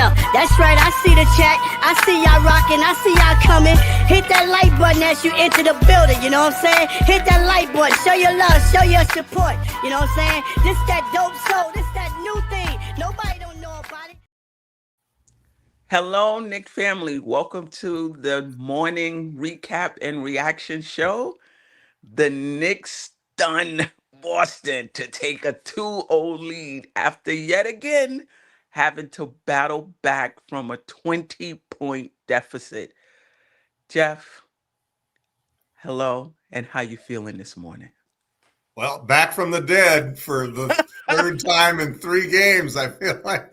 Yeah, that's right. I see the chat. I see y'all rocking. I see y'all coming. Hit that like button as you enter the building. You know what I'm saying? Hit that like button. Show your love. Show your support. You know what I'm saying? This that dope soul. This that new thing. Nobody don't know about it. Hello, Nick family. Welcome to the morning recap and reaction show. The Knicks stun Boston to take a 2-0 lead after yet again having to battle back from a 20-point deficit. Jeff, hello, and how you feeling this morning? Well, back from the dead for the third time in 3 games. I feel like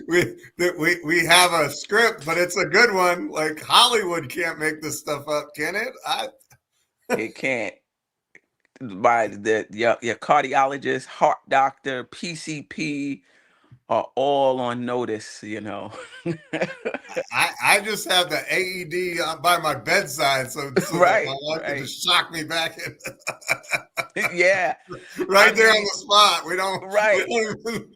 we have a script, but it's a good one. Like Hollywood can't make this stuff up, can it? It can't. By your cardiologist, heart doctor, PCP are all on notice, I just have the AED by my bedside, so that Right, my wife can right. just shock me back in. Yeah. Right there on the spot. We don't Right. even,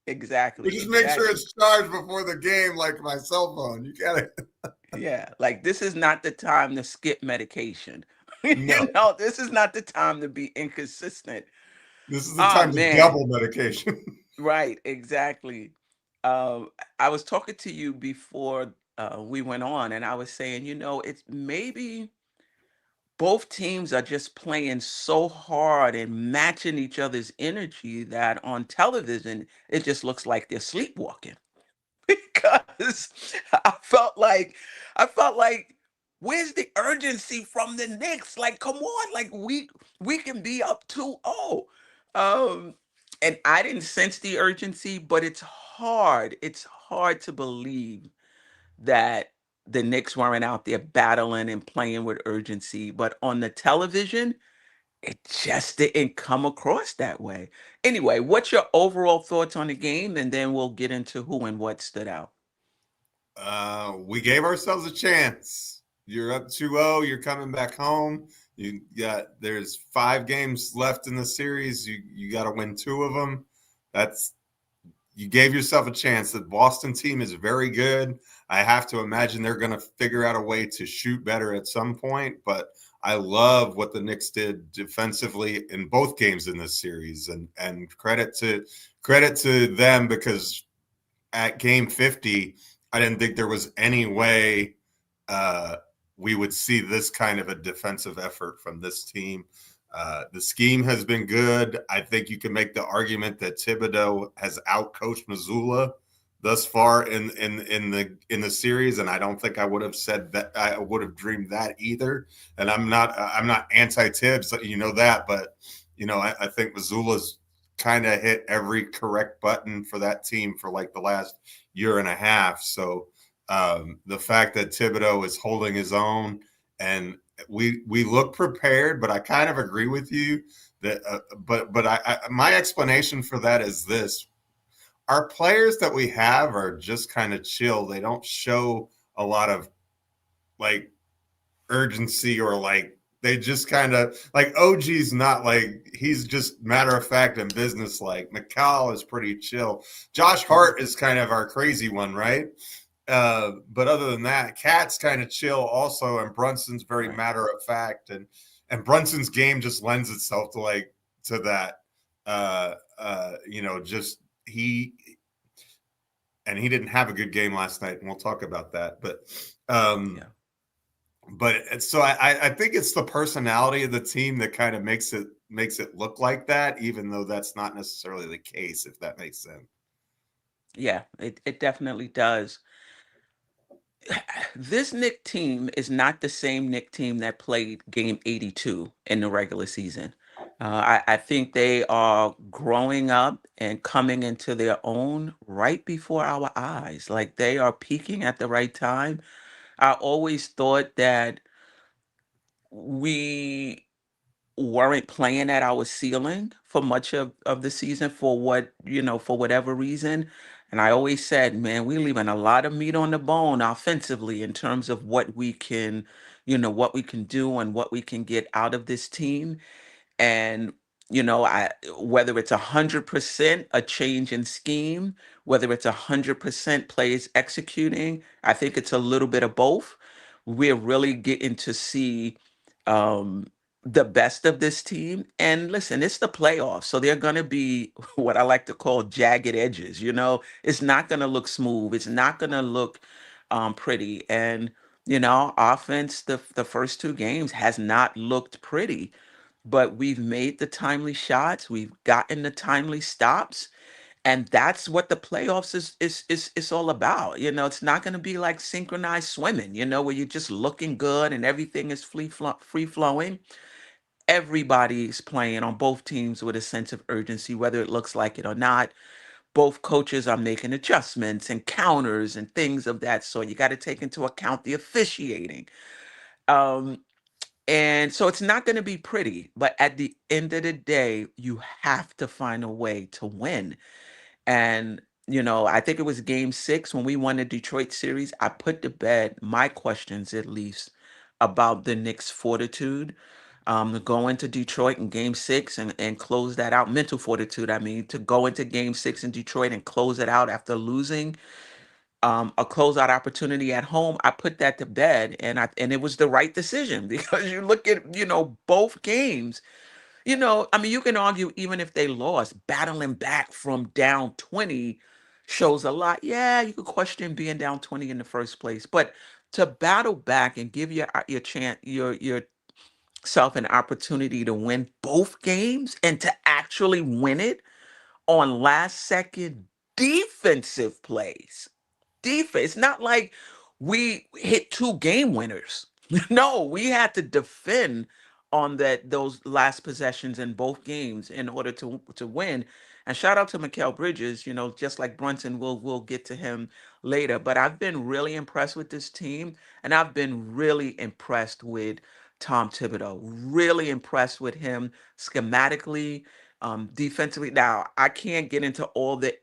Exactly. we just make sure it's charged before the game, like my cell phone. You got it. Yeah. Like this is not the time to skip medication. No. This is not the time to be inconsistent. This is the Oh time to man. double medication. Right, exactly. I was talking to you before we went on, and I was saying, it's maybe both teams are just playing so hard and matching each other's energy that on television it just looks like they're sleepwalking. Because I felt like where's the urgency from the Knicks? Like, come on, like we can be up 2-0. Um, and I didn't sense the urgency, but it's hard. It's hard to believe that the Knicks weren't out there battling and playing with urgency. But on the television, it just didn't come across that way. Anyway, what's your overall thoughts on the game? And then we'll get into who and what stood out. We gave ourselves a chance. You're up 2-0. You're coming back home. There's 5 games left in the series. You got to win 2 of them. You gave yourself a chance. The Boston team is very good. I have to imagine they're going to figure out a way to shoot better at some point, but I love what the Knicks did defensively in both games in this series, and credit to them, because at game 50, I didn't think there was any way we would see this kind of a defensive effort from this team. The scheme has been good. I think you can make the argument that Thibodeau has outcoached Missoula thus far in the series, and I don't think I would have said that. I would have dreamed that either. And I'm not anti-Tibbs, you know that, but I think Missoula's kind of hit every correct button for that team for like the last year and a half. So the fact that Thibodeau is holding his own, and we look prepared, but I kind of agree with you that but my explanation for that is this: our players that we have are just kind of chill. They don't show a lot of like urgency, or like they just kind of like OG's not like, he's just matter of fact and business like. Mikal is pretty chill. Josh Hart is kind of our crazy one, right? But other than that, Cat's kind of chill also, and Brunson's very matter of fact, and Brunson's game just lends itself to that. Just he didn't have a good game last night, and we'll talk about that. But so I think it's the personality of the team that kind of makes it look like that, even though that's not necessarily the case, if that makes sense. Yeah, it definitely does. This Knick team is not the same Knick team that played game 82 in the regular season. I think they are growing up and coming into their own right before our eyes. Like they are peaking at the right time. I always thought that we weren't playing at our ceiling for much of the season for for whatever reason. And I always said, man, we're leaving a lot of meat on the bone offensively in terms of what we can, what we can do and what we can get out of this team. And, whether it's 100% a change in scheme, whether it's 100% plays executing, I think it's a little bit of both. We're really getting to see um, the best of this team. And listen, it's the playoffs, so they're going to be what I like to call jagged edges. It's not going to look smooth. It's not going to look pretty. And offense, the first two games has not looked pretty, but we've made the timely shots, we've gotten the timely stops, and that's what the playoffs is all about. It's not going to be like synchronized swimming, where you're just looking good and everything is free flowing. Everybody's playing on both teams with a sense of urgency, whether it looks like it or not. Both coaches are making adjustments and counters and things of that sort. You got to take into account the officiating. Um, and so it's not going to be pretty, but at the end of the day, you have to find a way to win. And, I think it was game 6 when we won the Detroit series. I put to bed my questions, at least, about the Knicks' fortitude to go into Detroit in game 6 and close that out. Mental fortitude, I mean, to go into game 6 in Detroit and close it out after losing a closeout opportunity at home. I put that to bed, and it was the right decision because you look at both games. I mean, you can argue even if they lost, battling back from down 20 shows a lot. Yeah, you could question being down 20 in the first place, but to battle back and give your chance yourself an opportunity to win both games and to actually win it on last second defensive plays. Defense. It's not like we hit two game winners. No, we had to defend on those last possessions in both games in order to win. And shout out to Mikal Bridges, just like Brunson, we'll get to him later. But I've been really impressed with this team, and I've been really impressed with Tom Thibodeau. Really impressed with him schematically, defensively. Now, I can't get into all the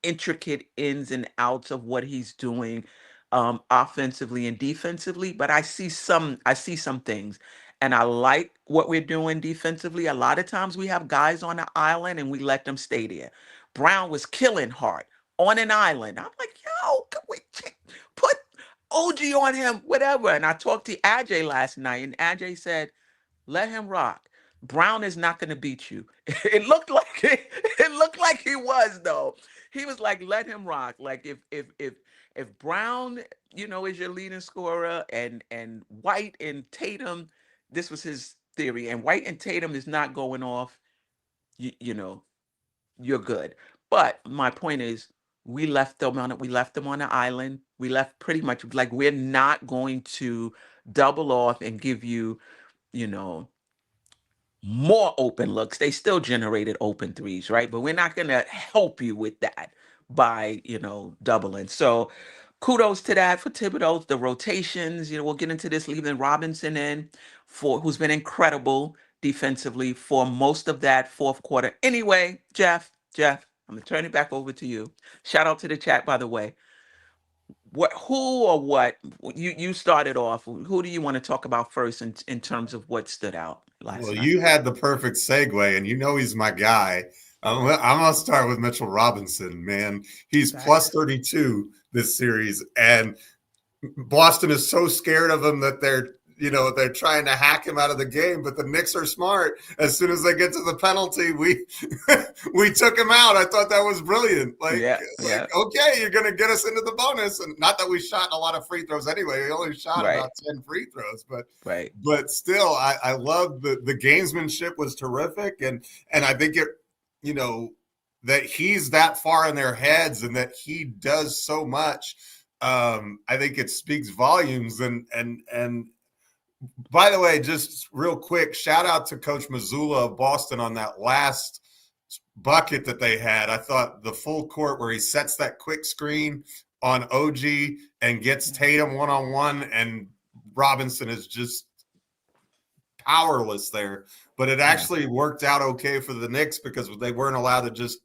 intricate ins and outs of what he's doing offensively and defensively, but I see some things, and I like what we're doing defensively. A lot of times we have guys on the island and we let them stay there. Brown was killing Hart on an island. I'm like, yo, can we put OG on him, whatever. And I talked to Ajay last night, and Ajay said, let him rock. Brown is not going to beat you. It looked like he was, though. He was like, let him rock. Like if Brown, is your leading scorer, and White and Tatum, this was his theory, and White and Tatum is not going off, you know, you're good. But my point is, we left them on the island. We left pretty much like we're not going to double off and give you, you know, more open looks. They still generated open threes, right? But we're not going to help you with that by, doubling. So kudos to that for Thibodeau. The rotations, we'll get into this, leaving Robinson in who's been incredible defensively for most of that fourth quarter. Anyway, Jeff, I'm going to turn it back over to you. Shout out to the chat, by the way. Who or what you started off? Who do you want to talk about first in terms of what stood out last Well, night? you had the perfect segue, and he's my guy. I'm going to start with Mitchell Robinson, man. He's plus 32 this series, and Boston is so scared of him that they're trying to hack him out of the game. But the Knicks are smart. As soon as they get to the penalty, we we took him out. I thought that was brilliant. Yeah. Okay, you're going to get us into the bonus, and not that we shot a lot of free throws anyway. We only shot about 10 free throws, but still, I love the gamesmanship was terrific, and I think it, that he's that far in their heads and that he does so much. I think it speaks volumes. And by the way, just real quick, shout out to Coach Mazzulla of Boston on that last bucket that they had. I thought the full court where he sets that quick screen on OG and gets Tatum one-on-one, and Robinson is just powerless there. But it actually worked out okay for the Knicks because they weren't allowed to just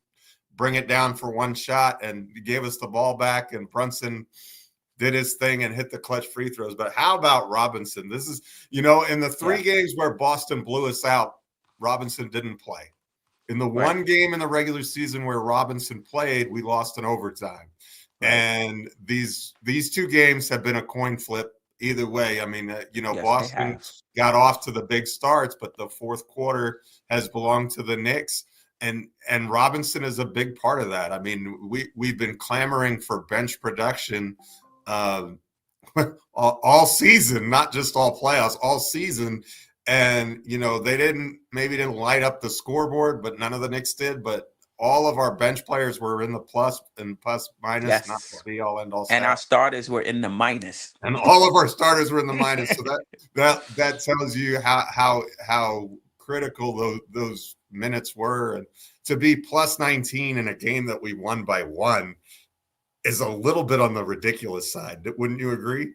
bring it down for one shot, and gave us the ball back, and Brunson did his thing and hit the clutch free throws. But how about Robinson? This is, in the three games where Boston blew us out, Robinson didn't play. In the Right. one game in the regular season where Robinson played, we lost in overtime. Right. And these two games have been a coin flip either way. I mean, Yes, they Boston have. got off to the big starts, but the fourth quarter has belonged to the Knicks. And Robinson is a big part of that. I mean, we've been clamoring for bench production um, all season, not just all playoffs, all season. And they didn't light up the scoreboard, but none of the Knicks did. But all of our bench players were in the plus and plus minus, not the Yes. be all end all And stat. our starters were in the minus. And all of our starters were in the minus. So that tells you how critical those minutes were. And to be plus 19 in a game that we won by one is a little bit on the ridiculous side. Wouldn't you agree?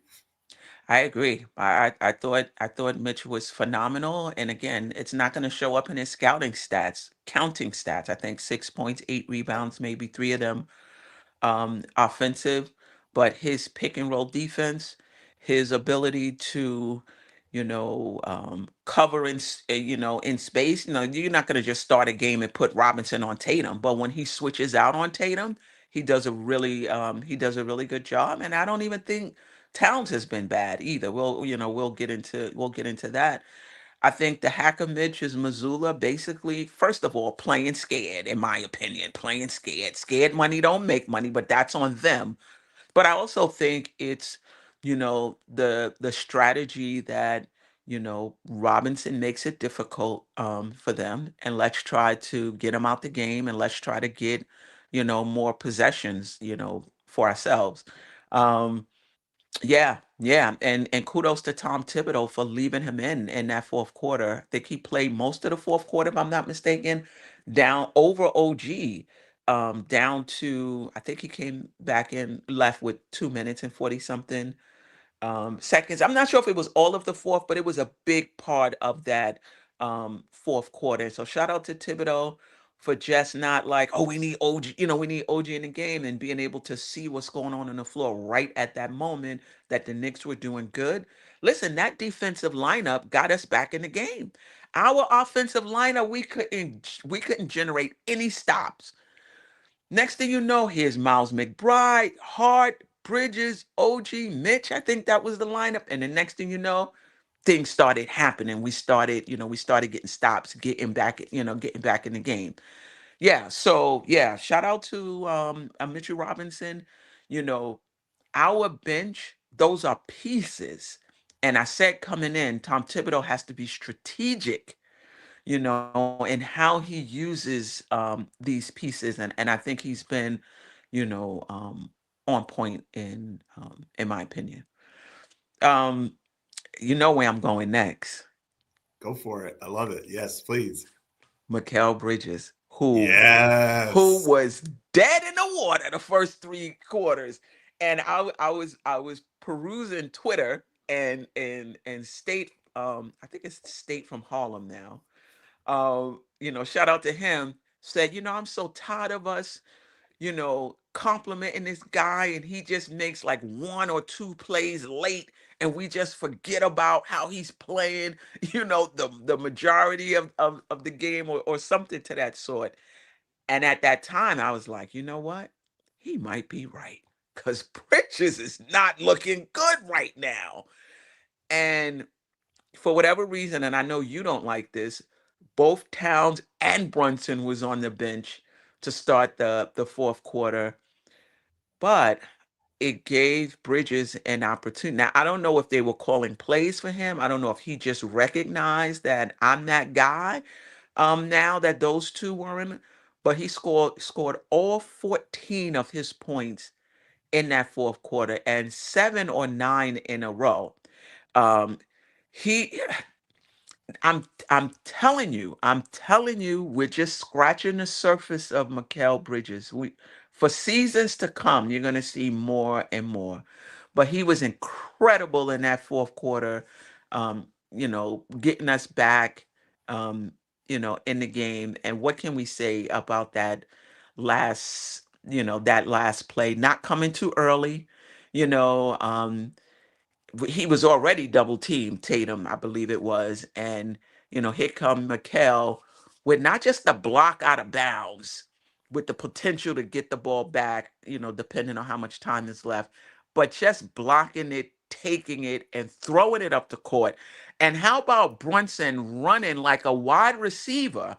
I agree. I thought Mitch was phenomenal. And again, it's not going to show up in his scouting stats, counting stats. I think 6 points, 8 rebounds, maybe three of them offensive, but his pick and roll defense, his ability to, cover in space. You're not going to just start a game and put Robinson on Tatum, but when he switches out on Tatum, he does a really good job. And I don't even think Towns has been bad either. We'll get into that. I think the hacker Mitch is Missoula basically, first of all, playing scared, in my opinion, playing scared. Scared money don't make money, but that's on them. But I also think it's, the strategy that, Robinson makes it difficult for them. And let's try to get them out the game and let's try to get, more possessions, for ourselves. Um, yeah, and kudos to Tom Thibodeau for leaving him in that fourth quarter. I think he played most of the fourth quarter, if I'm not mistaken, down over OG, down to I think he came back in left with 2 minutes and 40 something seconds. I'm not sure if it was all of the fourth, but it was a big part of that fourth quarter. So shout out to Thibodeau for just not like, oh, we need OG, we need OG in the game and being able to see what's going on the floor right at that moment that the Knicks were doing good. Listen, that defensive lineup got us back in the game. Our offensive lineup, we couldn't generate any stops. Next thing you know, here's Miles McBride, Hart, Bridges, OG, Mitch. I think that was the lineup. And the next thing you know, things started happening. We started getting stops, getting back in the game. Yeah. So yeah, shout out to Mitchell Robinson. You know, our bench, those are pieces. And I said coming in, Tom Thibodeau has to be strategic, in how he uses these pieces, and I think he's been, you know, um, on point in my opinion. Um, you know where I'm going next. Go for it. I love it. Yes, please. Mikal Bridges, who Yes. was dead in the water the first 3 quarters, and I was perusing Twitter and State. I think it's State from Harlem now. Shout out to him. Said, I'm so tired of us, complimenting this guy, and he just makes like one or two plays late, and we just forget about how he's playing, the majority of the game, or something to that sort. And at that time, I was like, you know what? He might be right. Because Bridges is not looking good right now. And for whatever reason, and I know you don't like this, both Towns and Brunson was on the bench to start the fourth quarter, but it gave Bridges an opportunity. Now, I don't know if they were calling plays for him. I don't know if he just recognized that I'm that guy. Now that those two were in, but he scored all 14 of his points in that fourth quarter and 7 or 9 in a row. Um, he I'm telling you, we're just scratching the surface of Mikal Bridges. For seasons to come, you're gonna see more and more. But he was incredible in that fourth quarter, getting us back, in the game. And what can we say about that last play? Not coming too early, you know. He was already double teamed, Tatum, I believe it was, and here come Mikel. with not just the block out of bounds, with the potential to get the ball back, depending on how much time is left, but just blocking it, taking it, and throwing it up the court. And how about Brunson running like a wide receiver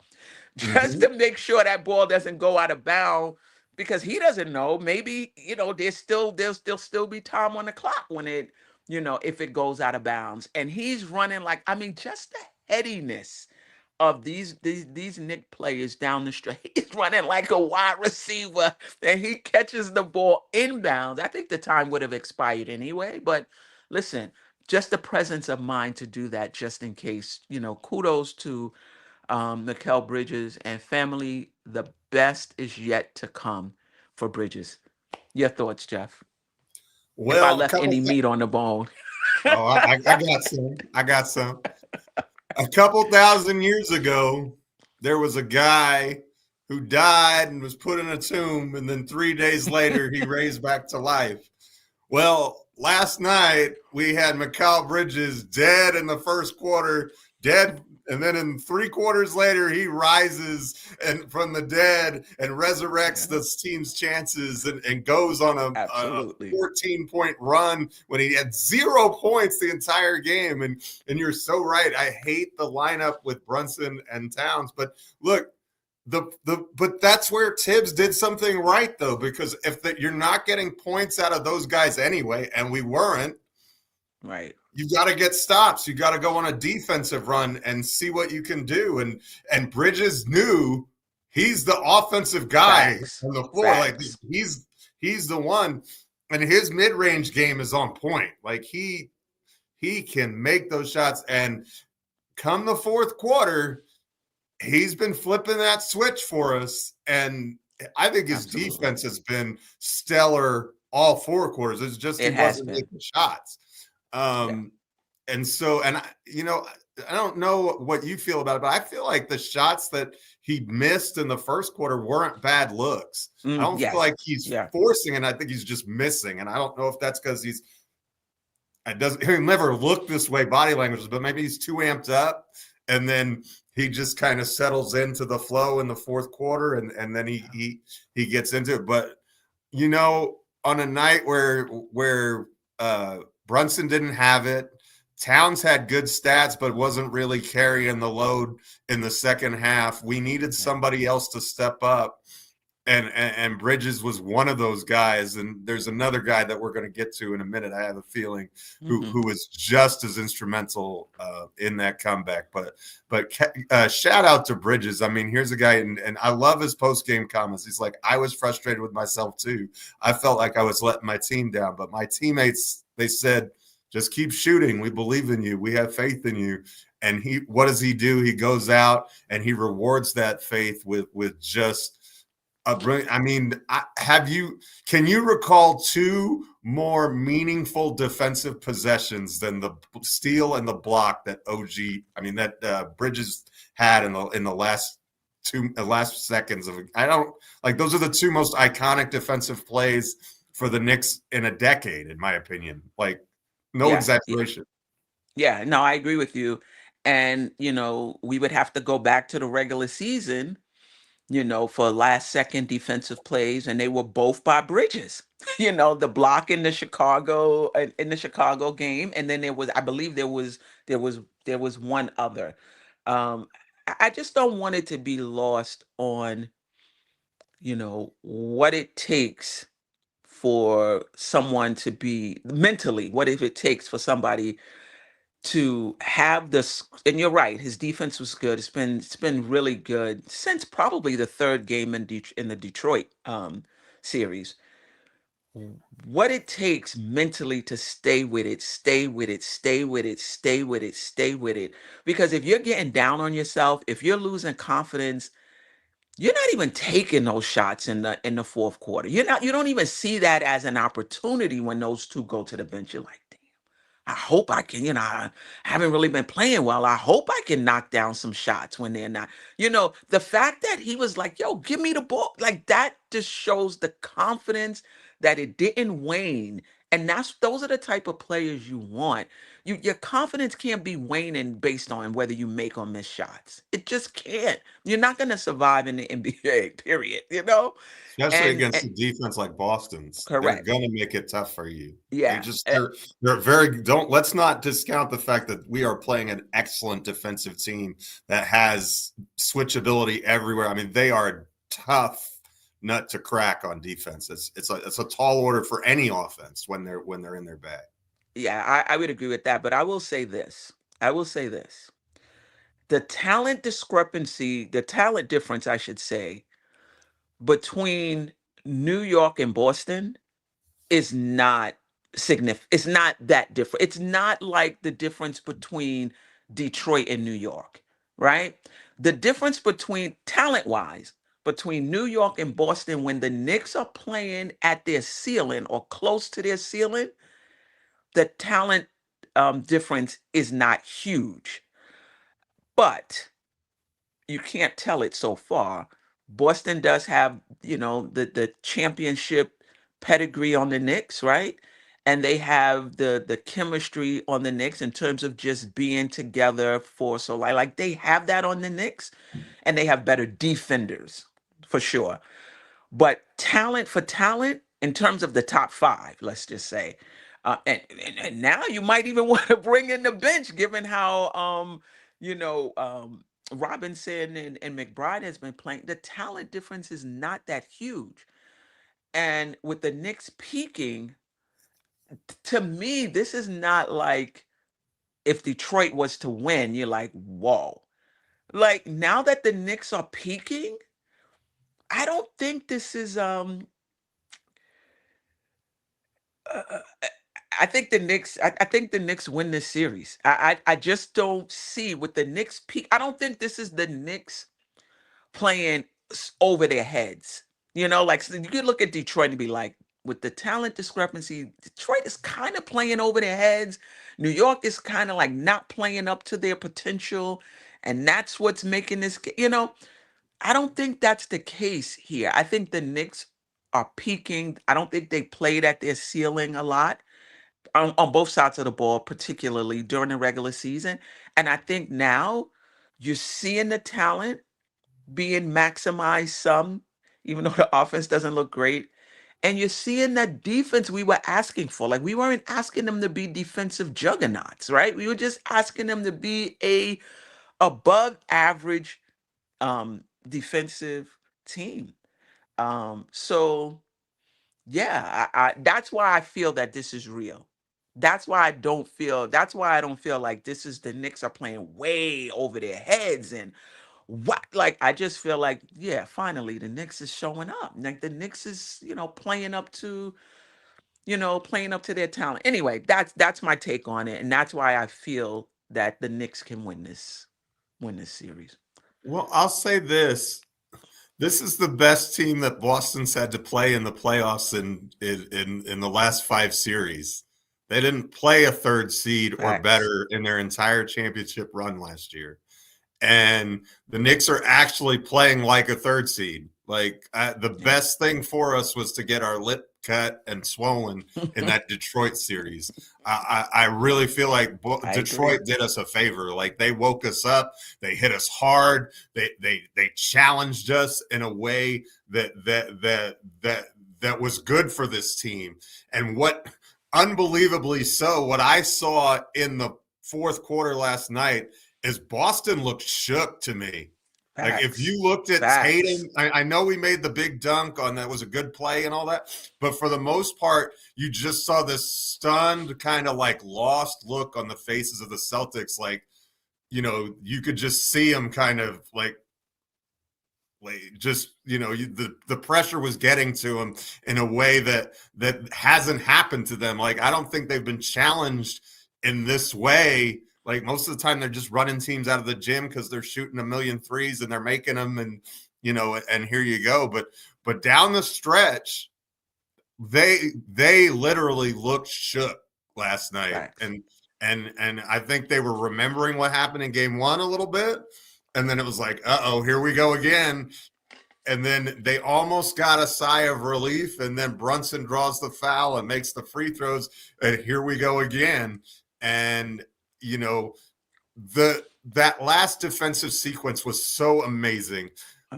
just Mhm. to make sure that ball doesn't go out of bounds? Because he doesn't know. Maybe, there'll still be time on the clock when if it goes out of bounds. And he's running like, I mean, just the headiness of these Knick players down the street. He's running like a wide receiver and he catches the ball inbounds. I think the time would have expired anyway, but listen, just the presence of mind to do that just in case. Kudos to Mikal Bridges and family. The best is yet to come for Bridges. Your thoughts, Jeff? If I Well, left any meat on the bone. oh, I got some. I got some. A couple thousand years ago, there was a guy who died and was put in a tomb, and then 3 days later, he raised back to life. Well, last night we had Mikal Bridges dead in the first quarter, dead, and then in 3 quarters later he rises and from the dead and resurrects the team's chances and goes on a Absolutely. 14-point run when he had 0 points the entire game. And you're so right. I hate the lineup with Brunson and Towns, but look. But that's where Tibbs did something right, though, because if you're not getting points out of those guys anyway, and we weren't, Right. you got to get stops. You got to go on a defensive run and see what you can do. And Bridges knew he's the offensive guy Facts. on the floor. Like Facts. he's the one, and his mid-range game is on point. Like he can make those shots, and come the fourth quarter, he's been flipping that switch for us, and I think his Absolutely. defense has been stellar all 4 quarters. It's just he It has wasn't been. making shots. Yeah. And so, I don't know what you feel about it, but I feel like the shots that he missed in the first quarter weren't bad looks. I don't feel Yes. like he's Yeah. forcing it. I think he's just missing, and I don't know if that's because he'll never look this way body language, but maybe he's too amped up, and then he just kind of settles into the flow in the fourth quarter, and then he gets into it. But on a night where Brunson didn't have it, Towns had good stats, but wasn't really carrying the load in the second half. We needed somebody else to step up. And Bridges was one of those guys. And there's another guy that we're going to get to in a minute, I have a feeling, who was just as instrumental in that comeback. But shout out to Bridges. I mean, here's a guy, and I love his post-game comments. He's like, I was frustrated with myself too. I felt like I was letting my team down. But my teammates, they said, just keep shooting. We believe in you. We have faith in you. And what does he do? He goes out and he rewards that faith with just a brilliant. I mean, can you recall 2 more meaningful defensive possessions than the steal and the block that Bridges had in the last seconds of it? I don't like, those are the 2 most iconic defensive plays for the Knicks in a decade, in my opinion. Like, no exaggeration. Yeah, no, I agree with you. And, we would have to go back to the regular season, for last second defensive plays, and they were both by Bridges. The block in the Chicago game, and then I believe there was one other. I just don't want it to be lost on, what it takes for someone to be mentally, what if it takes for somebody to have this. And you're right, his defense was good. It's been really good since probably the third game in the Detroit series. What it takes mentally to stay with it, stay with it, stay with it, stay with it, stay with it. Because if you're getting down on yourself, if you're losing confidence, you're not even taking those shots in the fourth quarter. You don't even see that as an opportunity when those two go to the bench. You're like, damn, I hope I can, I haven't really been playing well. I hope I can knock down some shots when they're not. The fact that he was like, yo, give me the ball, like that just shows the confidence that it didn't wane And those are the type of players you want. Your confidence can't be waning based on whether you make or miss shots. It just can't. You're not going to survive in the NBA, period, you know? Especially against And a defense like Boston's. They're correct. gonna make it tough for you. Yeah. They're very don't let's not discount the fact that we are playing an excellent defensive team that has switchability everywhere. I mean, they are a tough nut to crack on defense. It's a tall order for any offense when they're in their bag. Yeah, I would agree with that. But I will say this. I will say this. The talent discrepancy, the talent difference, I should say, between New York and Boston is not significant. It's not that different. It's not like the difference between Detroit and New York, right? The difference between talent wise between New York and Boston when the Knicks are playing at their ceiling or close to their ceiling, the talent difference is not huge. But you can't tell it so far. Boston does have, the championship pedigree on the Knicks, right? And they have the chemistry on the Knicks in terms of just being together for so like they have that on the Knicks, and they have better defenders for sure. But talent for talent, in terms of the top five, let's just say, and now you might even want to bring in the bench, given how Robinson and McBride has been playing. The talent difference is not that huge, and with the Knicks peaking, to me, this is not like if Detroit was to win, you're like, whoa. Like now that the Knicks are peaking, I don't think this is uh, uh, I think the Knicks. I think the Knicks win this series. I just don't see with the Knicks peak. I don't think this is the Knicks playing over their heads. Like so you could look at Detroit and be like, with the talent discrepancy, Detroit is kind of playing over their heads. New York is kind of like not playing up to their potential, and that's what's making this. I don't think that's the case here. I think the Knicks are peaking. I don't think they played at their ceiling a lot on both sides of the ball, particularly during the regular season. And I think now you're seeing the talent being maximized some, even though the offense doesn't look great. And you're seeing that defense we were asking for. Like we weren't asking them to be defensive juggernauts, right? We were just asking them to be a above average defensive team. So yeah, that's why I feel that this is real. That's why I don't feel like this is the Knicks are playing way over their heads and what like I just feel like, yeah, finally the Knicks is showing up. Like the Knicks is, playing up to their talent. Anyway, that's my take on it. And that's why I feel that the Knicks can win this series. Well, I'll say this. This is the best team that Boston's had to play in the playoffs in the last 5 series. They didn't play a third seed or Facts. better in their entire championship run last year. And the Knicks are actually playing like a third seed. Like the best thing for us was to get our lip cut and swollen in that Detroit series. I really feel like Detroit did us a favor. Like they woke us up, they hit us hard, they challenged us in a way that was good for this team. And what unbelievably so, what I saw in the fourth quarter last night is Boston looked shook to me. Facts. Like if you looked at Tatum, I know we made the big dunk on that was a good play and all that, but for the most part, you just saw this stunned kind of like lost look on the faces of the Celtics. Like, you could just see them kind of like just, the pressure was getting to them in a way that hasn't happened to them. Like, I don't think they've been challenged in this way. Like most of the time they're just running teams out of the gym because they're shooting a million threes and they're making them and, and here you go. But down the stretch, they literally looked shook last night. Facts. And I think they were remembering what happened in game one a little bit. And then it was like, here we go again. and then they almost got a sigh of relief, and then Brunson draws the foul and makes the free throws, and here we go again. And you know, that last defensive sequence was so amazing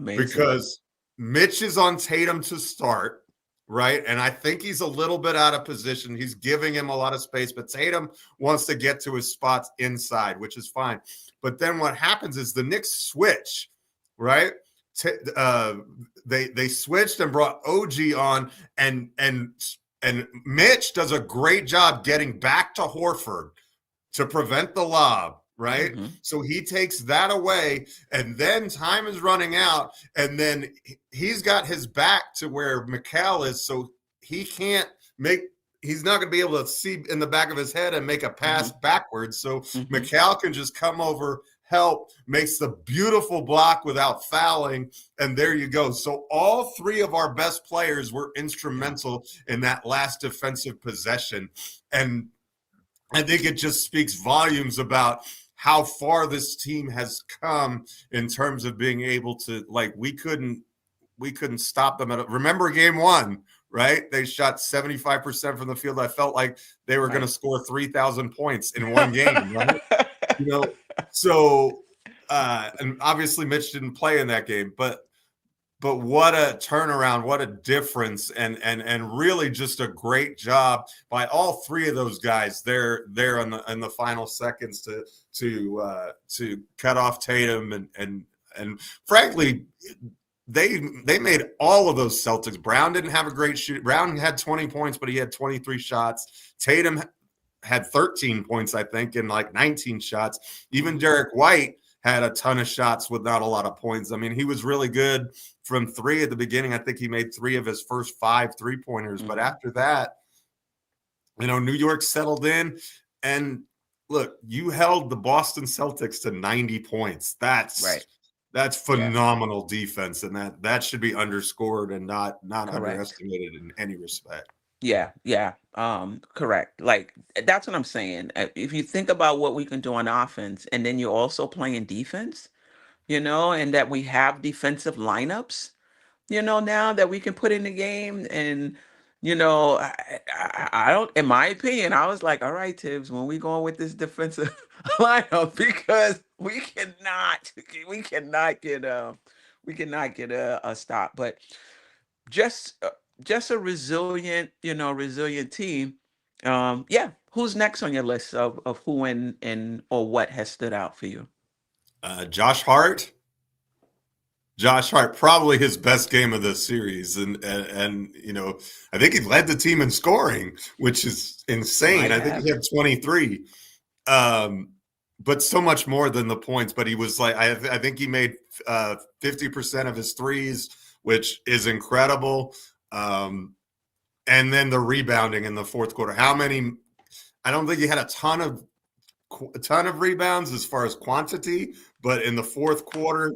because Mitch is on Tatum to start, right? And I think he's a little bit out of position. He's giving him a lot of space, but Tatum wants to get to his spots inside, which is fine. But then what happens is the Knicks switch, right? They switched and brought OG on, and Mitch does a great job getting back to Horford to prevent the lob, right? Mm-hmm. So he takes that away, and then time is running out, and then he's got his back to where Mikal is, so he's not going to be able to see in the back of his head and make a pass backwards. So Mikal can just come over, help, makes the beautiful block without fouling, and there you go. So all three of our best players were instrumental in that last defensive possession, and I think it just speaks volumes about how far this team has come in terms of being able to, like, we couldn't stop them. Remember game one, right? They shot 75% from the field. I felt like they were going to score 3,000 points in one game, right? So and obviously Mitch didn't play in that game, but what a turnaround, what a difference, and really just a great job by all three of those guys there in the final seconds to cut off Tatum and frankly they made all of those Celtics. Brown didn't have a great shoot. Brown had 20 points, but he had 23 shots. Tatum had 13 points, I think, and like 19 shots. Even Derek White had a ton of shots with not a lot of points. I mean, he was really good from three at the beginning. I think he made 3 of his first 5 3-pointers. But after that, New York settled in. And look, you held the Boston Celtics to 90 points. That's phenomenal defense. And that should be underscored and not underestimated in any respect. Yeah. Correct. Like, that's what I'm saying. If you think about what we can do on offense, and then you're also playing defense, and that we have defensive lineups, now that we can put in the game. And, I don't, in my opinion, I was like, all right, Tibbs, when we going with this defensive lineup, because we cannot get a stop. But just a resilient team. Who's next on your list of who and or what has stood out for you? Josh Hart, probably his best game of the series, and I think he led the team in scoring, which is insane. I think he had 23, but so much more than the points. But he was like, I think he made 50% of his threes, which is incredible. And then the rebounding in the fourth quarter. How many? I don't think he had a ton of rebounds as far as quantity, but in the fourth quarter,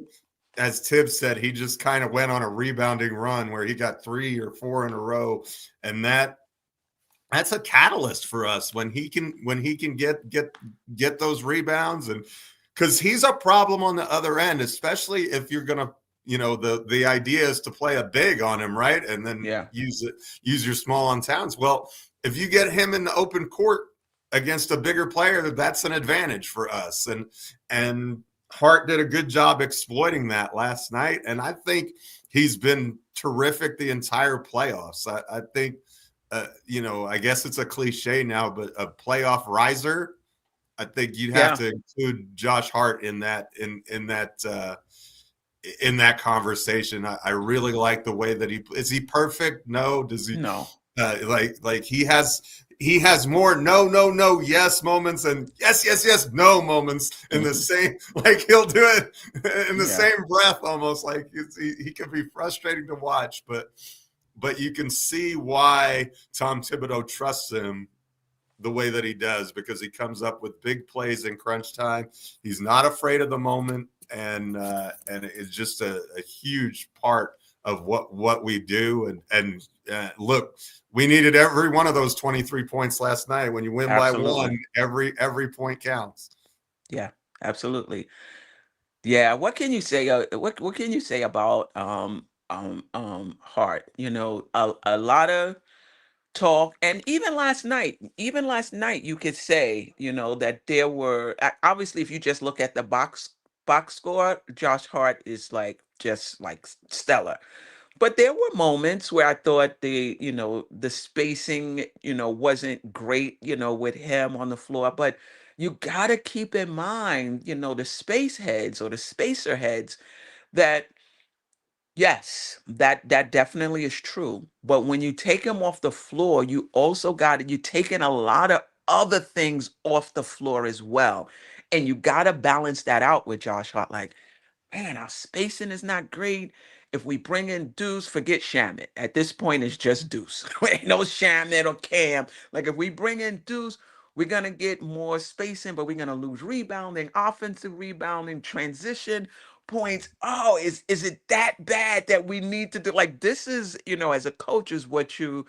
as Tibbs said, he just kind of went on a rebounding run where he got 3 or 4 in a row, and that's a catalyst for us when he can get those rebounds, and because he's a problem on the other end, especially if you're gonna. The idea is to play a big on him, right? And then use your small on Towns. Well, if you get him in the open court against a bigger player, that's an advantage for us. And Hart did a good job exploiting that last night. And I think he's been terrific the entire playoffs. I think, I guess it's a cliche now, but a playoff riser, I think you'd have to include Josh Hart in that conversation. I really like the way that is he perfect? No. Does he? No. Like he has more no yes moments and yes no moments in the same, like he'll do it in the same breath almost. Like he can be frustrating to watch, but you can see why Tom Thibodeau trusts him the way that he does, because he comes up with big plays in crunch time. He's not afraid of the moment. And it's just a huge part of what we do. And look, we needed every one of those 23 points last night. When you win by 1, every point counts. Yeah, absolutely. Yeah. What can you say? What can you say about Hart. A lot of talk, and even last night you could say, that there were obviously, if you just look at the box score, Josh Hart is like just like stellar. But there were moments where I thought the spacing, wasn't great, with him on the floor. But you got to keep in mind, the space heads or the spacer heads, that yes, that definitely is true. But when you take him off the floor, you also you taking a lot of other things off the floor as well. And you got to balance that out with Josh Hart. Like, man, our spacing is not great. If we bring in Deuce, forget Shamit. At this point, it's just Deuce. Ain't no Shamit or Cam. Like, if we bring in Deuce, we're gonna get more spacing, but we're gonna lose rebounding, offensive rebounding, transition points. Oh, is it that bad that we need to do? Like, this is, as a coach, is what you're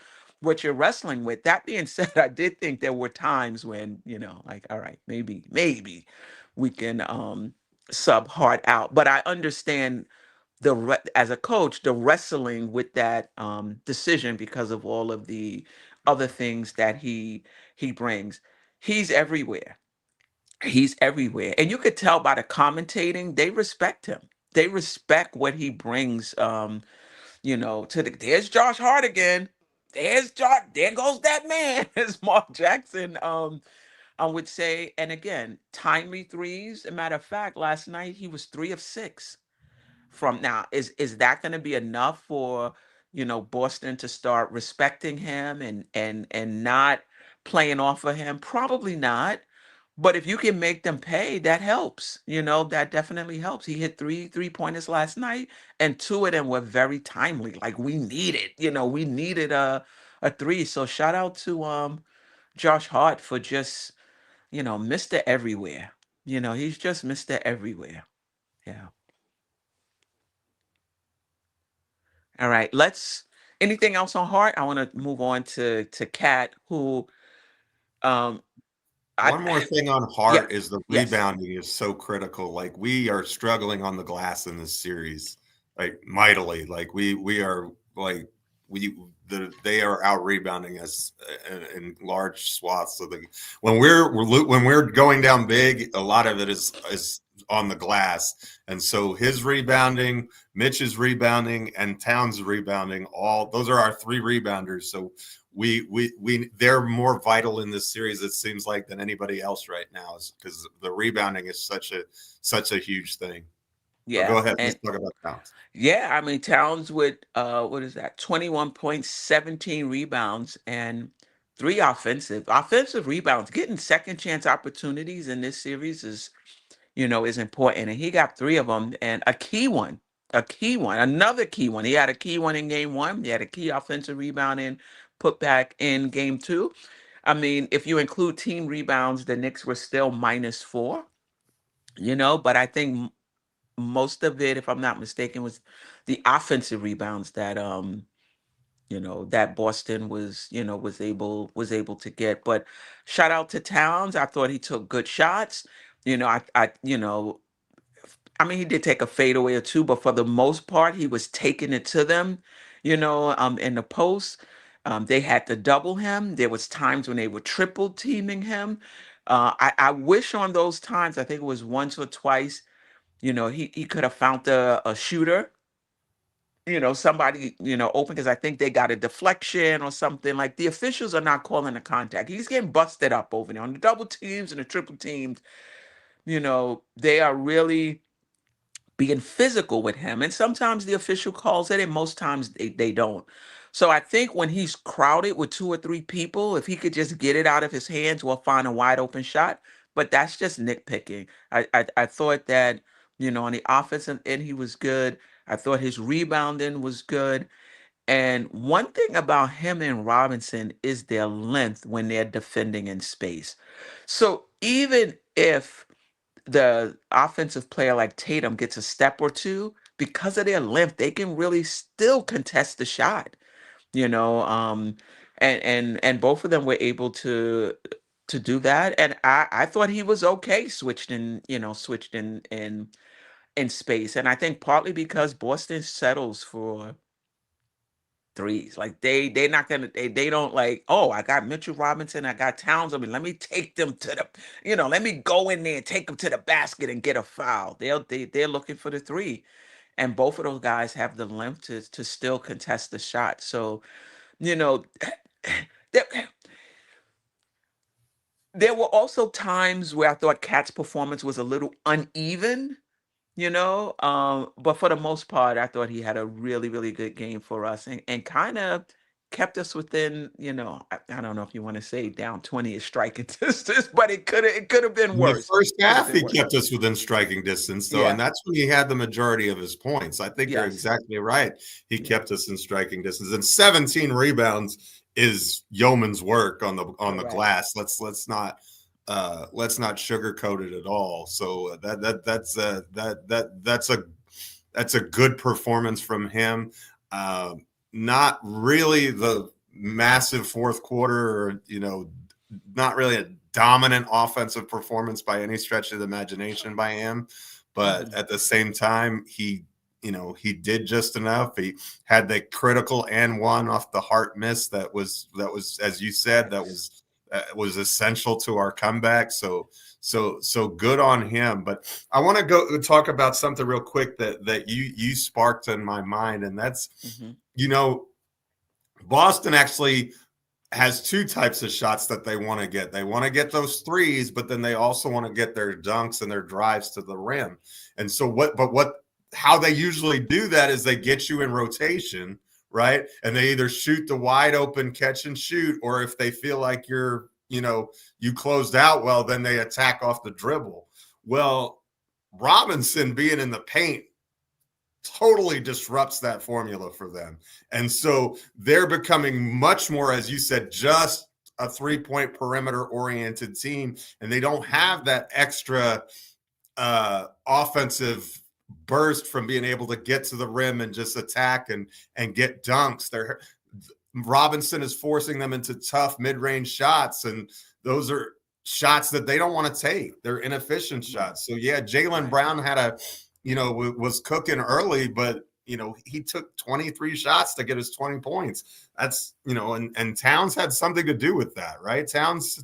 wrestling with. That being said, I did think there were times when, like, all right, maybe we can sub Hart out. But I understand as a coach, the wrestling with that decision because of all of the other things that he brings. He's everywhere. He's everywhere, and you could tell by the commentating, they respect him. They respect what he brings. To there's Josh Hart again. There's Josh. There goes that man, as Mark Jackson I would say. And again, timely threes. A matter of fact, last night he was 3 of 6 from. Now, is that going to be enough for Boston to start respecting him and not playing off of him? Probably not. But if you can make them pay, that helps. That definitely helps. He hit three-pointers last night, and two of them were very timely. Like, we needed a three. So shout out to Josh Hart for just Mr. Everywhere. He's just Mr. Everywhere. Yeah. All right. Anything else on Hart? I want to move on to Cat, who um I One more thing on yeah, Hart is the yes. rebounding is so critical. Like we are struggling on the glass in this series, like mightily. Like we are like they are out rebounding us in large swaths. So when we're going down big, a lot of it is on the glass, and so his rebounding, Mitch's rebounding, and Towns' rebounding, all those are our three rebounders. So we they're more vital in this series, it seems like, than anybody else right now, because the rebounding is such a huge thing. But go Yeah. ahead, let's And talk about Towns. yeah, I mean, Towns with what is that? 21 points, 17 rebounds, and three offensive rebounds. Getting second chance opportunities in this series is important. And he got three of them, and another key one. He had a key one in game one. He had a key offensive rebound in put back in game two. I mean, if you include team rebounds, the Knicks were still -4, but I think most of it, if I'm not mistaken, was the offensive rebounds that Boston was able to get. But shout out to Towns. I thought he took good shots. I mean, he did take a fadeaway or two, but for the most part, he was taking it to them, in the post. They had to double him. There was times when they were triple teaming him. I wish on those times, I think it was once or twice, he could have found a shooter, somebody, open, because I think they got a deflection or something. Like, the officials are not calling the contact. He's getting busted up over there on the double teams and the triple teams. They are really being physical with him. And sometimes the official calls it, and most times they don't. So I think when he's crowded with two or three people, if he could just get it out of his hands, we'll find a wide open shot. But that's just nitpicking. I thought that, on the offensive end, he was good. I thought his rebounding was good. And one thing about him and Robinson is their length when they're defending in space. So even if the offensive player like Tatum gets a step or two, because of their length, they can really still contest the shot, you know. And both of them were able to do that. And I thought he was okay switched in in space. And I think partly because Boston settles for threes. Like they're not gonna they don't like, oh, I got Mitchell Robinson, I got Towns. I mean, let me take them to the, let me go in there and take them to the basket and get a foul. They're looking for the three. And both of those guys have the length to still contest the shot. So, you know, there, there were also times where I thought Cat's performance was a little uneven, but for the most part, I thought he had a really, really good game for us and kind of kept us within, I don't know if you want to say down 20 is striking distance, but it could have been In the worse. first Could have half, been he worse. kept us within striking distance, though, and Yeah. that's when he had the majority of his points. I think you're Yes. exactly right. He Yeah. kept us in striking distance, and 17 rebounds is yeoman's work on the Correct. glass. Let's not sugarcoat it at all. So that's a good performance from him. Not really the massive fourth quarter, or not really a dominant offensive performance by any stretch of the imagination by him, but at the same time, he did just enough. He had the critical and one off the Hart miss that was, as you said, that was essential to our comeback. So good on him. But I want to go talk about something real quick that you sparked in my mind, and that's Boston actually has two types of shots that they want to get. They want to get those threes, but then they also want to get their dunks and their drives to the rim. And so how they usually do that is they get you in rotation, right? And they either shoot the wide open catch and shoot, or if they feel like you closed out well, then they attack off the dribble. Well, Robinson being in the paint totally disrupts that formula for them. And so they're becoming much more, as you said, just a 3-point perimeter oriented team. And they don't have that extra offensive burst from being able to get to the rim and just attack and get dunks. Robinson is forcing them into tough mid-range shots, and those are shots that they don't want to take. They're inefficient shots. So yeah, Jalen Brown was cooking early, but he took 23 shots to get his 20 points. That's and Towns had something to do with that, right? Towns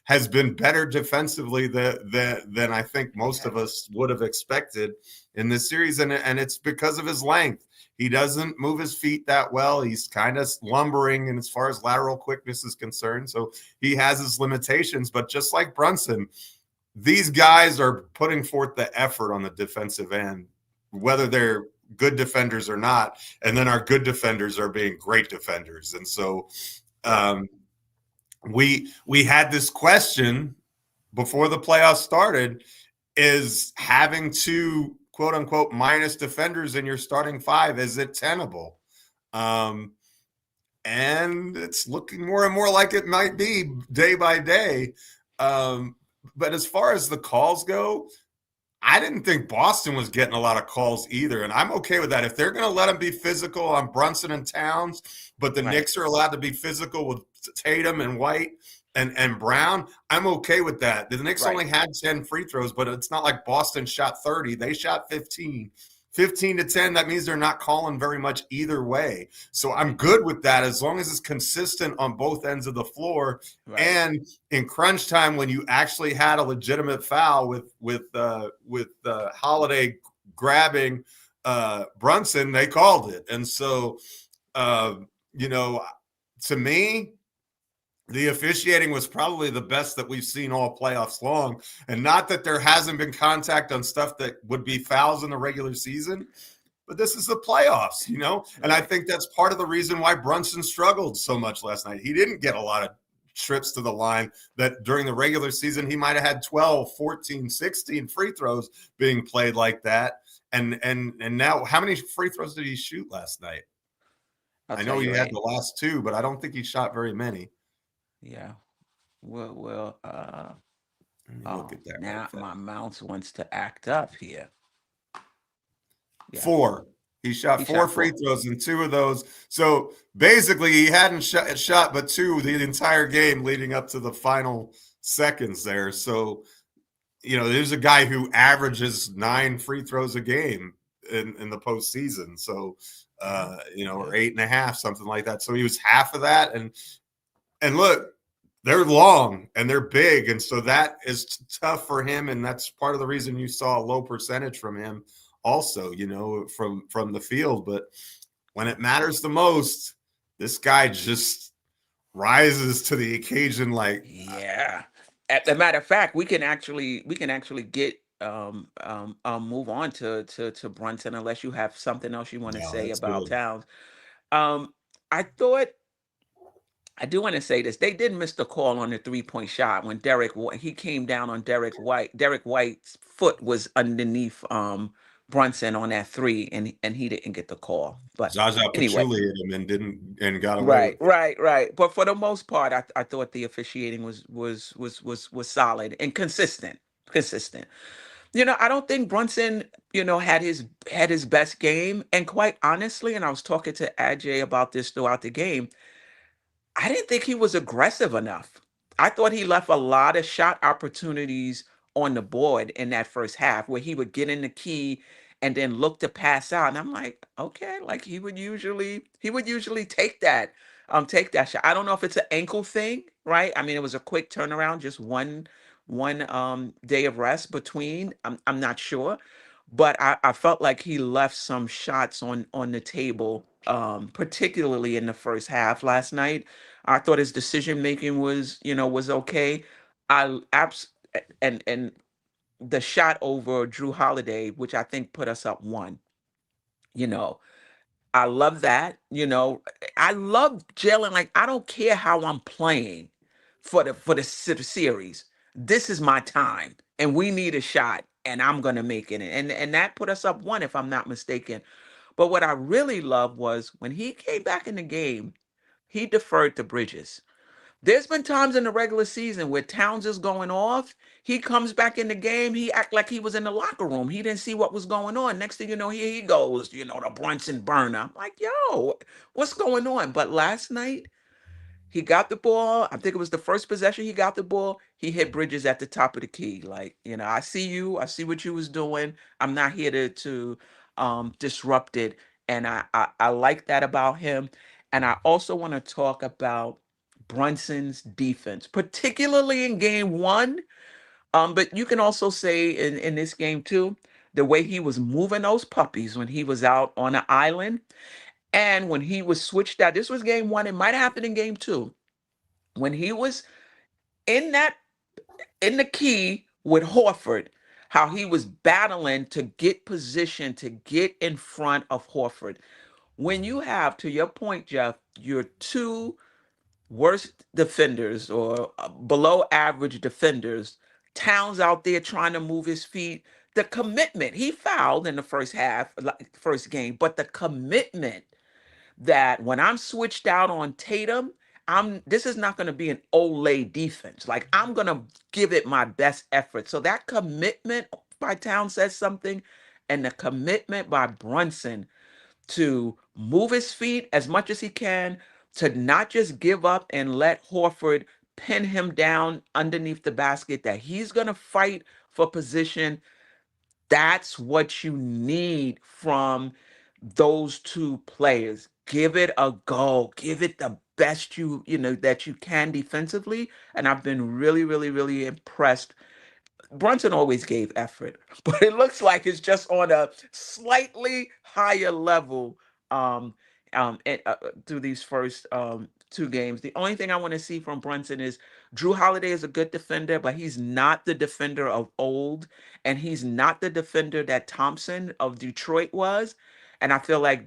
has been better defensively than I think most of us would have expected in this series, and it's because of his length. He doesn't move his feet that well. He's kind of lumbering, and as far as lateral quickness is concerned, so he has his limitations. But just like Brunson, these guys are putting forth the effort on the defensive end, whether they're good defenders or not. And then our good defenders are being great defenders. And so we had this question before the playoffs started, is having two quote unquote minus defenders in your starting five, is it tenable? And it's looking more and more like it might be day by day. But as far as the calls go, I didn't think Boston was getting a lot of calls either. And I'm okay with that. If they're going to let them be physical on Brunson and Towns, but the Knicks are allowed to be physical with Tatum and White and Brown, I'm okay with that. The Knicks only had 10 free throws, but it's not like Boston shot 30. They shot 15. 15 to 10, that means they're not calling very much either way. So I'm good with that as long as it's consistent on both ends of the floor. Right. And in crunch time, when you actually had a legitimate foul with Holiday grabbing Brunson, they called it. And so, to me, the officiating was probably the best that we've seen all playoffs long. And not that there hasn't been contact on stuff that would be fouls in the regular season, but this is the playoffs, And I think that's part of the reason why Brunson struggled so much last night. He didn't get a lot of trips to the line that during the regular season, he might have had 12, 14, 16 free throws being played like that. And now, how many free throws did he shoot last night? I know he had the last two, but I don't think he shot very many. Yeah. Well, look at that. Now my mouse wants to act up here. Yeah. 4. He shot four free throws and 2 of those. So basically he hadn't shot but 2 the entire game leading up to the final seconds there. So, there's a guy who averages 9 free throws a game in the postseason. So, or 8.5, something like that. So he was half of that. And look, they're long and they're big. And so that is tough for him. And that's part of the reason you saw a low percentage from him also, from the field. But when it matters the most, this guy just rises to the occasion. Like, Yeah. As a matter of fact, we can actually get move on to Brunson unless you have something else you want to no, say that's about good. Towns. I thought I do want to say this. They did miss the call on the 3-point shot when he came down on Derek White. Derek White's foot was underneath Brunson on that three, and he didn't get the call. But Zaza anyway, Pachulia hit him and got away with right, it. right, right. But for the most part, I thought the officiating was solid and consistent. Consistent. I don't think Brunson, had his best game. And quite honestly, and I was talking to Ajay about this throughout the game, I didn't think he was aggressive enough. I thought he left a lot of shot opportunities on the board in that first half where he would get in the key and then look to pass out. And I'm like, okay, like he would usually take that shot. I don't know if it's an ankle thing, right? I mean, it was a quick turnaround, just one day of rest between. I'm not sure. But I felt like he left some shots on the table, particularly in the first half last night. I thought his decision making was okay. I abs and the shot over Drew Holiday, which I think put us up one. You know, I love that. I love Jalen. Like I don't care how I'm playing for the series. This is my time, and we need a shot, and I'm gonna make it. And that put us up one, if I'm not mistaken. But what I really loved was when he came back in the game, he deferred to Bridges. There's been times in the regular season where Towns is going off. He comes back in the game. He act like he was in the locker room. He didn't see what was going on. Next thing you know, here he goes, the Brunson burner. I'm like, yo, what's going on? But last night, he got the ball. I think it was the first possession he got the ball. He hit Bridges at the top of the key. Like, I see you. I see what you was doing. I'm not here to disrupt it. And I like that about him. And I also want to talk about Brunson's defense, particularly in game one. But you can also say in this game too, the way he was moving those puppies when he was out on the island. And when he was switched out, this was game one. It might happen in game two. When he was in that in the key with Horford, how he was battling to get position to get in front of Horford. When you have, to your point, Jeff, your two worst defenders or below average defenders, Towns out there trying to move his feet. The commitment, he fouled in the first half, first game, but the commitment that when I'm switched out on Tatum, this is not going to be an Olay defense. Like I'm going to give it my best effort. So that commitment by Town says something, and the commitment by Brunson to move his feet as much as he can, to not just give up and let Horford pin him down underneath the basket, that he's going to fight for position. That's what you need from those two players. Give it a go. Give it the best that you can defensively. And I've been really, really, really impressed. Brunson always gave effort, but it looks like it's just on a slightly higher level through these first two games. The only thing I want to see from Brunson is Drew Holiday is a good defender, but he's not the defender of old, and he's not the defender that Thompson of Detroit was. And I feel like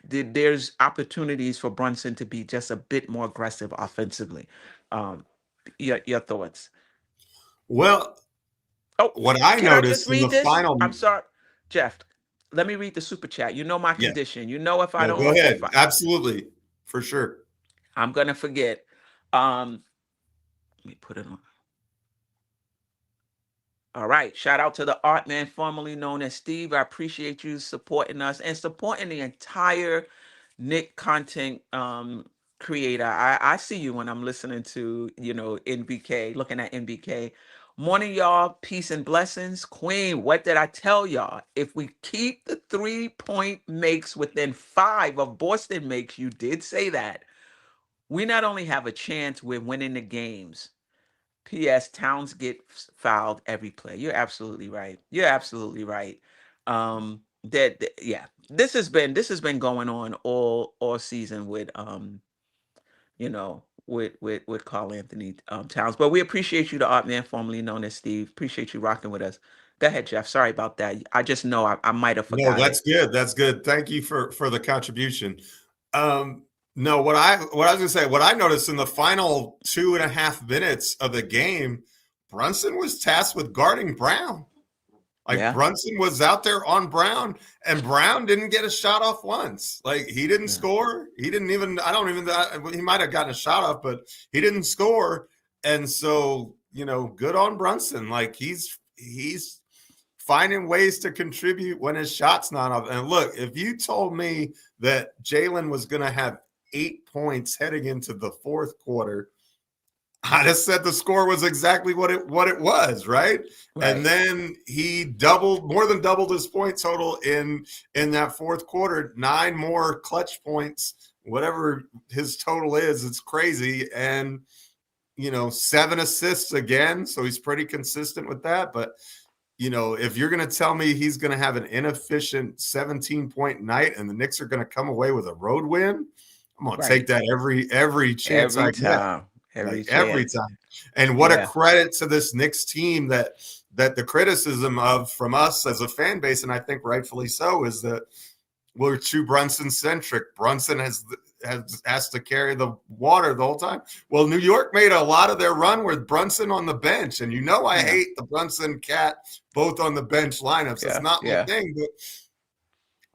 there's opportunities for Brunson to be just a bit more aggressive offensively. Um, your thoughts? Well, Oh, what I can I just noticed in read the this? final, I'm sorry, Jeff. Let me read the super chat. You know my yeah, condition. You know if I no, go don't, ahead. Absolutely, for sure. I'm gonna forget. Um, Let me put it on. All right. Shout out to the art man, formerly known as Steve. I appreciate you supporting us and supporting the entire Nick content creator. I see you when I'm listening to NBK, looking at NBK. Morning, y'all. Peace and blessings. Queen, what did I tell y'all? If we keep the 3-point makes within 5 of Boston makes, you did say that, we not only have a chance, we're winning the games. P.S. Towns gets fouled every play. You're absolutely right. You're absolutely right. Yeah, this has been going on all season with with Carl Anthony Towns. But we appreciate you, the art man, formerly known as Steve. Appreciate you rocking with us. Go ahead, Jeff. Sorry about that. I just know I might have No, forgot it. that's good. That's good. Thank you for the contribution. No, what I was gonna say, what I noticed in the final 2.5 minutes of the game, Brunson was tasked with guarding Brown. Like Yeah. Brunson was out there on Brown, and Brown didn't get a shot off once. Like he didn't Yeah. score. He didn't even. I don't even. He might have gotten a shot off, but he didn't score. And so good on Brunson. Like he's finding ways to contribute when his shot's not up. And look, if you told me that Jalen was going to have 8 points heading into the fourth quarter, I just said the score was exactly what it was, right? And Right. then he more than doubled his point total in that fourth quarter, 9 more clutch points, whatever his total is. It's crazy. And 7 assists again, so he's pretty consistent with that. But if you're going to tell me he's going to have an inefficient 17-point night and the Knicks are going to come away with a road win, I'm going to take Right. that every chance Every I get. time. Every Like every chance. time. And what a Yeah. credit to this Knicks team that the criticism of from us as a fan base, and I think rightfully so, is that we're too Brunson centric. Brunson has to carry the water the whole time. Well, New York made a lot of their run with Brunson on the bench, and I Yeah. hate the Brunson Cat both on the bench lineups. That's Yeah. not my Yeah. thing,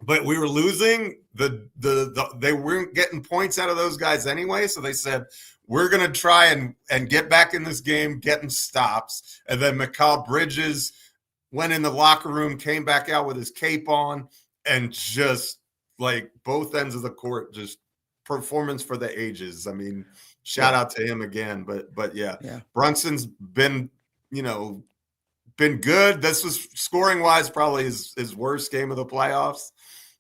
but we were losing. They weren't getting points out of those guys anyway, so they said we're going to try and get back in this game, getting stops. And then Mikal Bridges went in the locker room, came back out with his cape on, and just like both ends of the court, just performance for the ages. I mean, shout Yeah. out to him again. But yeah, Yeah. Brunson's been good. This was scoring wise probably his worst game of the playoffs.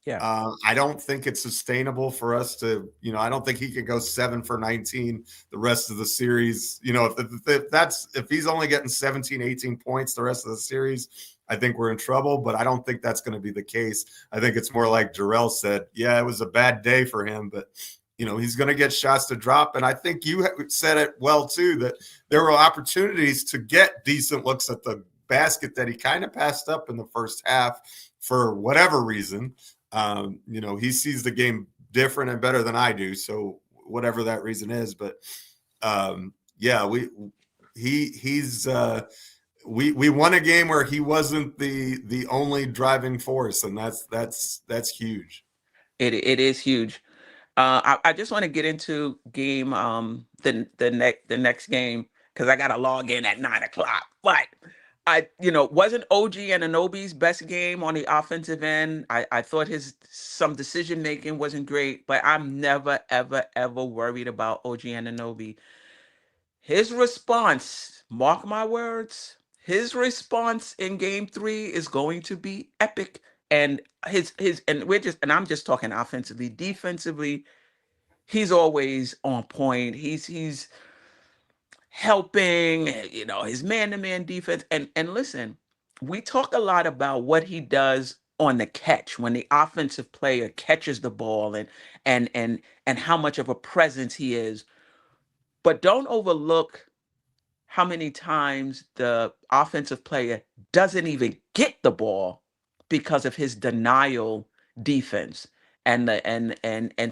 Yeah. I don't think it's sustainable for us to, I don't think he can go 7 for 19 the rest of the series. If he's only getting 17, 18 points the rest of the series, I think we're in trouble, but I don't think that's going to be the case. I think it's more like Jarrell said, yeah, it was a bad day for him, but he's going to get shots to drop. And I think you said it well too, that there were opportunities to get decent looks at the basket that he kind of passed up in the first half for whatever reason. He sees the game different and better than I do. So whatever that reason is, but yeah, we won a game where he wasn't the only driving force, and that's huge. It is huge. I just want to get into game the next game because I got to log in at 9 o'clock. But wasn't OG Anunoby's best game on the offensive end. I thought his some decision making wasn't great, but I'm never ever ever worried about OG Anunoby. His response, mark my words, his response in game 3 is going to be epic. And I'm just talking offensively, defensively, he's always on point. He's helping, his man-to-man defense. And listen, we talk a lot about what he does on the catch when the offensive player catches the ball and how much of a presence he is. But don't overlook how many times the offensive player doesn't even get the ball because of his denial defense and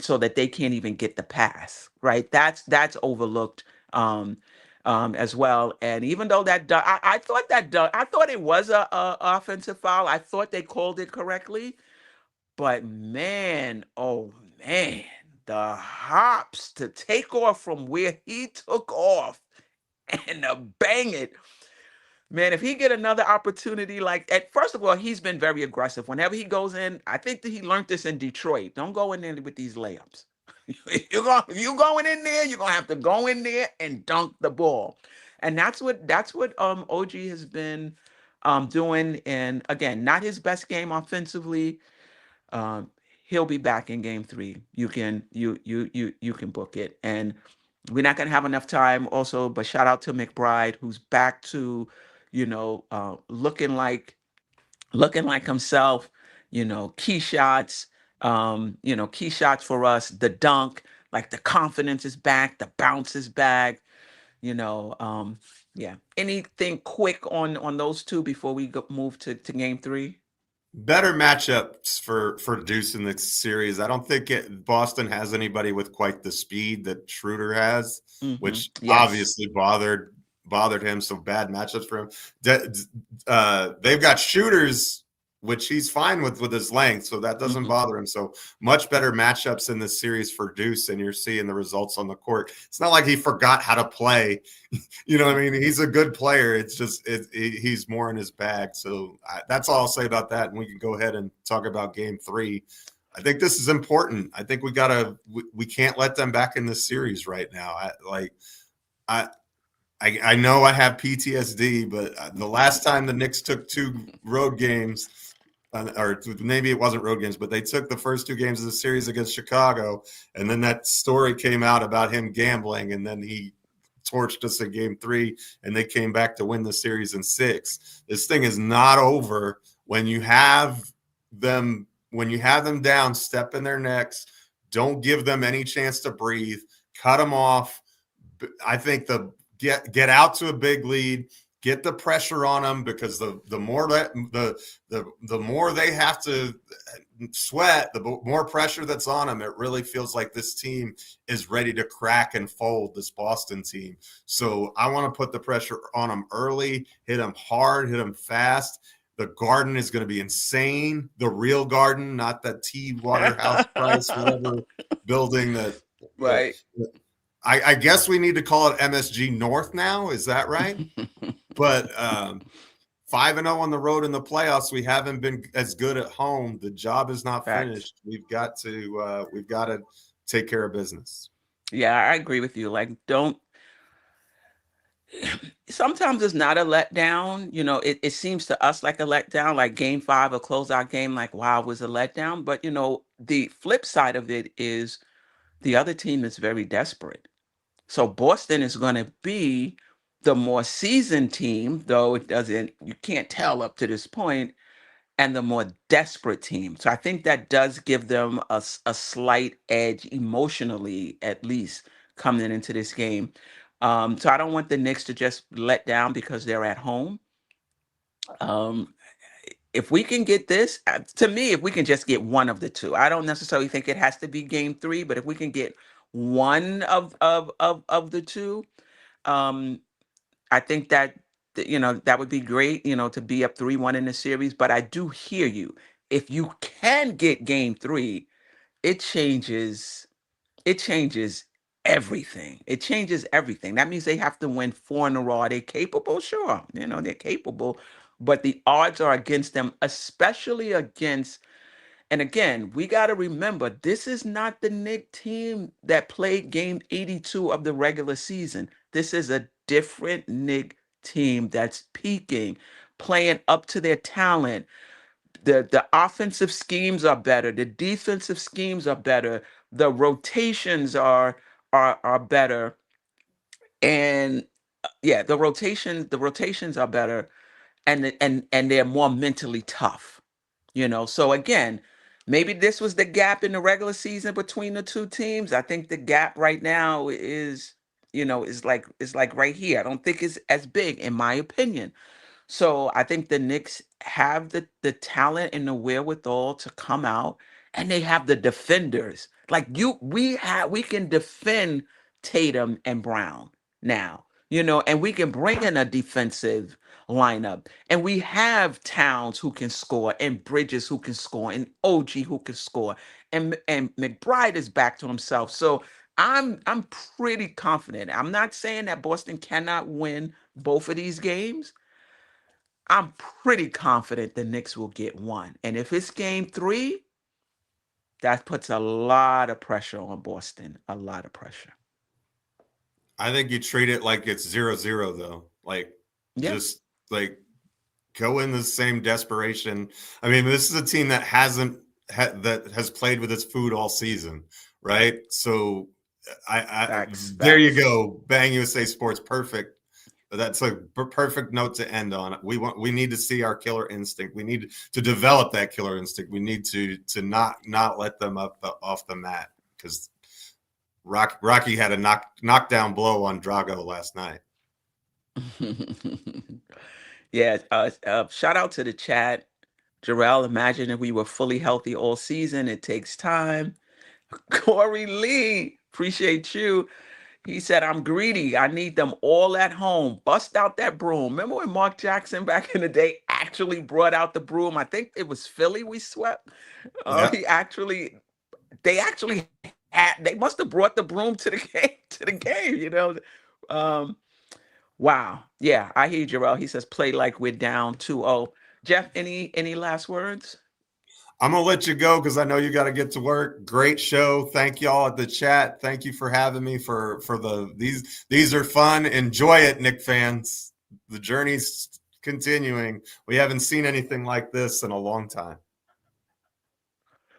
so that they can't even get the pass, right? That's overlooked as well. And even though I thought I thought it was a offensive foul. I thought they called it correctly, but man, oh man, the hops to take off from where he took off and to bang it. Man, if he get another opportunity first of all, he's been very aggressive. Whenever he goes in, I think that he learned this in Detroit. Don't go in there with these layups. If you going in there, you're gonna have to go in there and dunk the ball. And that's what OG has been doing. And again, not his best game offensively. Um, he'll be back in game three. You can book it. And we're not gonna have enough time also, but shout out to McBride, who's back to, looking like himself, key shots, key shots for us, the dunk, like the confidence is back, the bounce is back, you know. Yeah. Anything quick on those two before we move to game three? Better matchups for Deuce in the series. I don't think Boston has anybody with quite the speed that Schroeder has, which Yes. obviously bothered him. So bad matchups for him. They've got shooters, which he's fine with his length, so that doesn't Hmm. bother him. So much better matchups in this series for Deuce, and you're seeing the results on the court. It's not like he forgot how to play. You know what I mean? He's a good player. It's just he's more in his bag. So that's all I'll say about that. And we can go ahead and talk about game three. I think this is important. I think we can't let them back in this series right now. I know I have PTSD, but the last time the Knicks took two road games, or maybe it wasn't road games, but they took the first two games of the series against Chicago, and then that story came out about him gambling, and then he torched us in game three, and they came back to win the series in six. This thing is not over. When you have them down, step in their necks. Don't give them any chance to breathe. Cut them off. I think get out to a big lead, get the pressure on them, because the more they have to sweat, the more pressure that's on them. It really feels like this team is ready to crack and fold, this Boston team. So I want to put the pressure on them early, hit them hard, hit them fast. The Garden is going to be insane. The real Garden, not that T Waterhouse Price, whatever building that. Right. I guess we need to call it MSG North now. Is that right? But 5-0 on the road in the playoffs. We haven't been as good at home. The job is not Facts. finished. We've got to take care of business. Yeah, I agree with you. Like, don't. Sometimes it's not a letdown. It seems to us like a letdown, like game five, a closeout game, like, wow, it was a letdown. But, the flip side of it is the other team is very desperate. So Boston is going to be the more seasoned team, though you can't tell up to this point, and the more desperate team. So I think that does give them a slight edge emotionally, at least coming into this game. So I don't want the Knicks to just let down because they're at home. Um, if we can get this, to me, if we can just get one of the two, I don't necessarily think it has to be game three, but if we can get one of the two, um, I think that would be great, to be up 3-1 in the series. But I do hear you. If you can get game three, it changes it changes everything. It changes everything. That means they have to win four in a row. Are they capable? Sure. They're capable. But the odds are against them, especially against, and again, we got to remember, this is not the Knicks team that played game 82 of the regular season. This is a different Knicks team that's peaking, playing up to their talent. The offensive schemes are better. The defensive schemes are better. The rotations are better. And yeah, the rotations are better, and they're more mentally tough. So again, maybe this was the gap in the regular season between the two teams. I think the gap right now is like right here. I don't think it's as big, in my opinion. So I think the Knicks have the talent and the wherewithal to come out, and they have the defenders. Like, we can defend Tatum and Brown now, and we can bring in a defensive lineup. And we have Towns who can score, and Bridges who can score, and OG who can score. And McBride is back to himself. So I'm pretty confident. I'm not saying that Boston cannot win both of these games. I'm pretty confident the Knicks will get one. And if it's game three, that puts a lot of pressure on Boston. A lot of pressure. I think you treat it like it's 0-0 though. Like, Yeah. just like go in the same desperation. I mean, this is a team that that has played with its food all season, right? So Facts. there you go. Bang USA Sports, perfect. That's a perfect note to end on. We need to see our killer instinct. We need to develop that killer instinct. We need to not let them off the mat, because Rocky had a knockdown blow on Drago last night. Yeah. Shout out to the chat. Jarrell, imagine if we were fully healthy all season. It takes time. Corey Lee, appreciate you. He said, I'm greedy. I need them all at home. Bust out that broom. Remember when Mark Jackson back in the day actually brought out the broom? I think it was Philly we swept. Yeah. They must have brought the broom to the game, you know. Wow. Yeah, I hear you, Jarrell. He says, play like we're down 2-0. Jeff, any last words? I'm gonna let you go because I know you got to get to work. Great show. Thank y'all at the chat. Thank you for having me for these are fun. Enjoy it, Knicks fans. The journey's continuing. We haven't seen anything like this in a long time.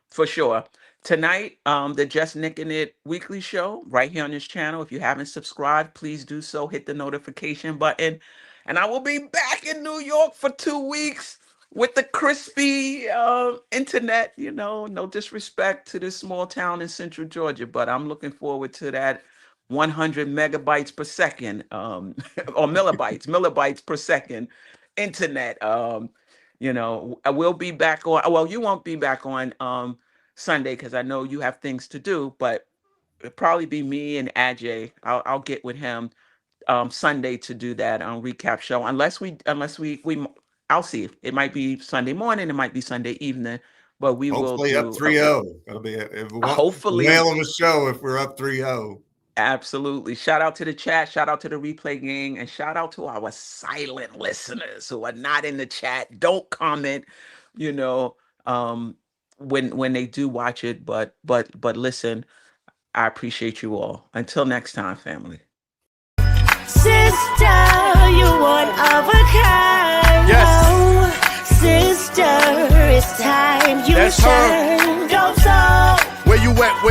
For sure. Tonight, the Just Nicking It weekly show right here on this channel. If you haven't subscribed, please do so. Hit the notification button. And I will be back in New York for 2 weeks with the crispy internet. You know, no disrespect to this small town in Central Georgia, but I'm looking forward to that 100 megabytes per second or millibytes per second internet. You know, I will be back on. Well, you won't be back on Sunday because I know you have things to do, but it'll probably be me and Ajay. I'll get with him Sunday to do that recap show. Unless we I'll see. It might be Sunday morning, it might be Sunday evening, but we hopefully will up 3-0. That'll be hopefully a whale of a show if we're up 3-0. Absolutely. Shout out to the chat, shout out to the replay gang, and shout out to our silent listeners who are not in the chat. Don't comment, you know, when they do watch it, but listen, I appreciate you all. Until next time, family. Sister, you one of a kind. Yes. Sister, it's time you That's shine. Dope Soul. Where you at?